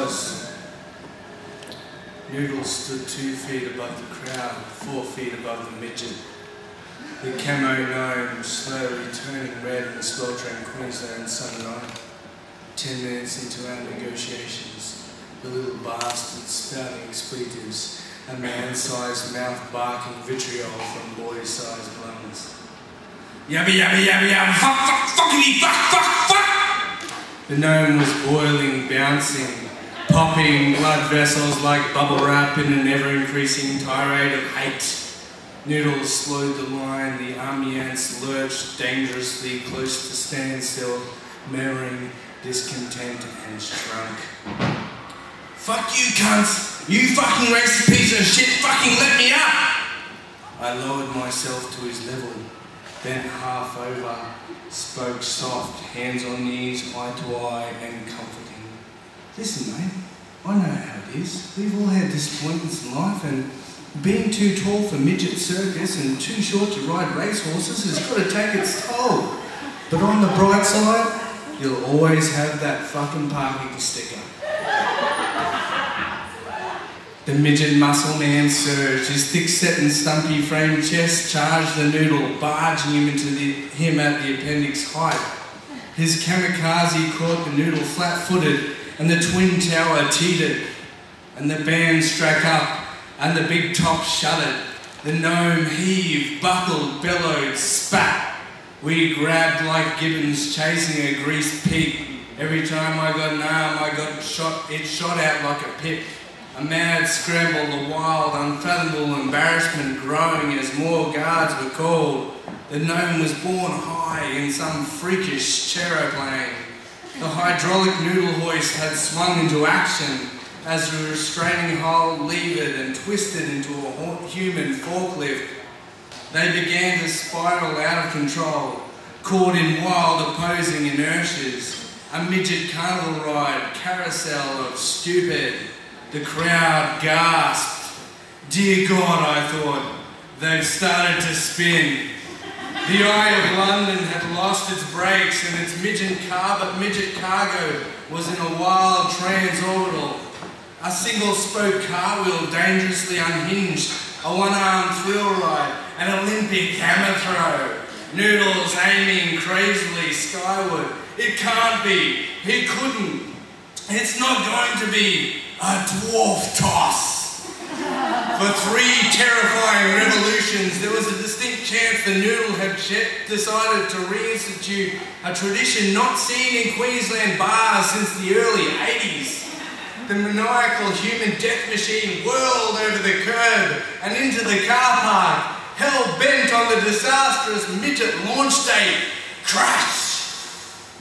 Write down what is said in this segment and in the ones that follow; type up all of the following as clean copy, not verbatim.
was. Noodles stood 2 feet above the crowd, 4 feet above the midget. The camo gnome slowly turning red in the sweltering Queensland summer night. 10 minutes into our negotiations, the little bastard spouting expletives, a man-sized mouth barking vitriol from boy-sized lungs. Yabba yabba yabba yabba, fuck fuck fuckity fuck fuck fuck! The gnome was boiling, bouncing, popping blood vessels like bubble wrap in an ever-increasing tirade of hate. Noodles slowed the line, the ambience lurched dangerously close to standstill, murmuring discontent and shrunk. Fuck you cunts! You fucking racist piece of shit, fucking let me up! I lowered myself to his level, bent half over, spoke soft, hands on knees, eye to eye, and comforting. Listen, mate, I know how it is. We've all had disappointments in life, and being too tall for midget circus and too short to ride racehorses has got to take its toll. But on the bright side, you'll always have that fucking parking sticker. The midget muscle man surged, his thick-set and stumpy framed chest charged the noodle, barging him into him at the appendix height. His kamikaze caught the noodle flat-footed, and the twin tower teetered, and the band struck up, and the big top shuddered. The gnome heaved, buckled, bellowed, spat. We grabbed like gibbons chasing a greased pig. Every time I got an arm, it shot out like a pip. A mad scramble, a wild, unfathomable embarrassment growing as more guards were called. The gnome was borne high in some freakish aeroplane. The hydraulic noodle hoist had swung into action as the restraining hold levered and twisted into a human forklift. They began to spiral out of control, caught in wild opposing inertias. A midget carnival ride, carousel of stupid. The crowd gasped. Dear God, I thought, they've started to spin. The Eye of London had lost its brakes and its midget cargo was in a wild transorbital. A single-spoke car wheel dangerously unhinged, a one-armed thrill ride, an Olympic hammer throw. Noodles aiming crazily skyward. It can't be. He couldn't. It's not going to be a dwarf toss. For 3 terrifying revolutions, there was a distinct chance the noodle had decided to reinstitute a tradition not seen in Queensland bars since the early 80s. The maniacal human death machine whirled over the curb and into the car park, hell-bent on the disastrous midget launch date. Crash!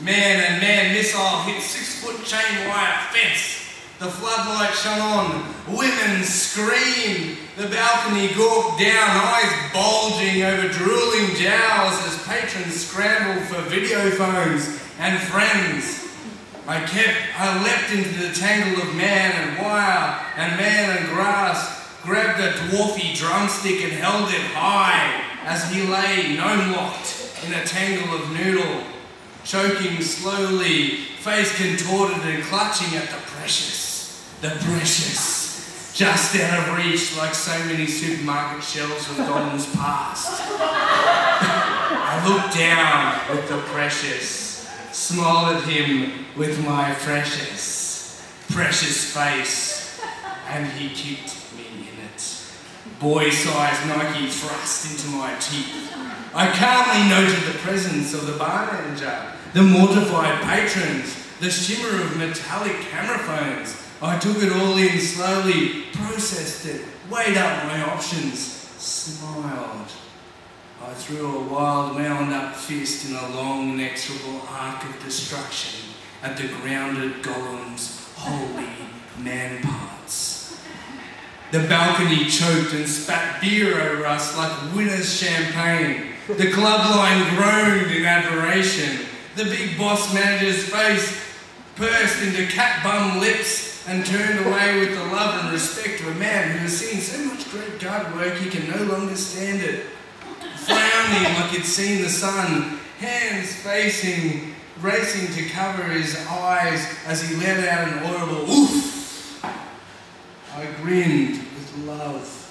Man and man missile hit 6-foot chain wire fence. The floodlight shone on. Women screamed. The balcony gawked down, eyes bulging over drooling jowls as patrons scrambled for video phones and friends. I leapt into the tangle of man and wire and man and grass, grabbed a dwarfy drumstick and held it high as he lay gnome-locked in a tangle of noodle, choking slowly, face contorted and clutching at the precious, just out of reach like so many supermarket shelves of golems past. I looked down with the precious, smiled at him with my precious face, and he kicked me in it. Boy-sized Nike thrust into my teeth. I calmly noted the presence of the bar manager, the mortified patrons, the shimmer of metallic camera phones. I took it all in slowly, processed it, weighed up my options, smiled. I threw a wild, wound-up fist in a long, inexorable arc of destruction at the grounded golem's holy man parts. The balcony choked and spat beer over us like winner's champagne. The club line groaned in admiration. The big boss manager's face pursed into cat-bum lips and turned away with the love and respect of a man who has seen so much great guard work he can no longer stand it. Frowning like he'd seen the sun, hands racing to cover his eyes as he let out an audible oof. grinned with love.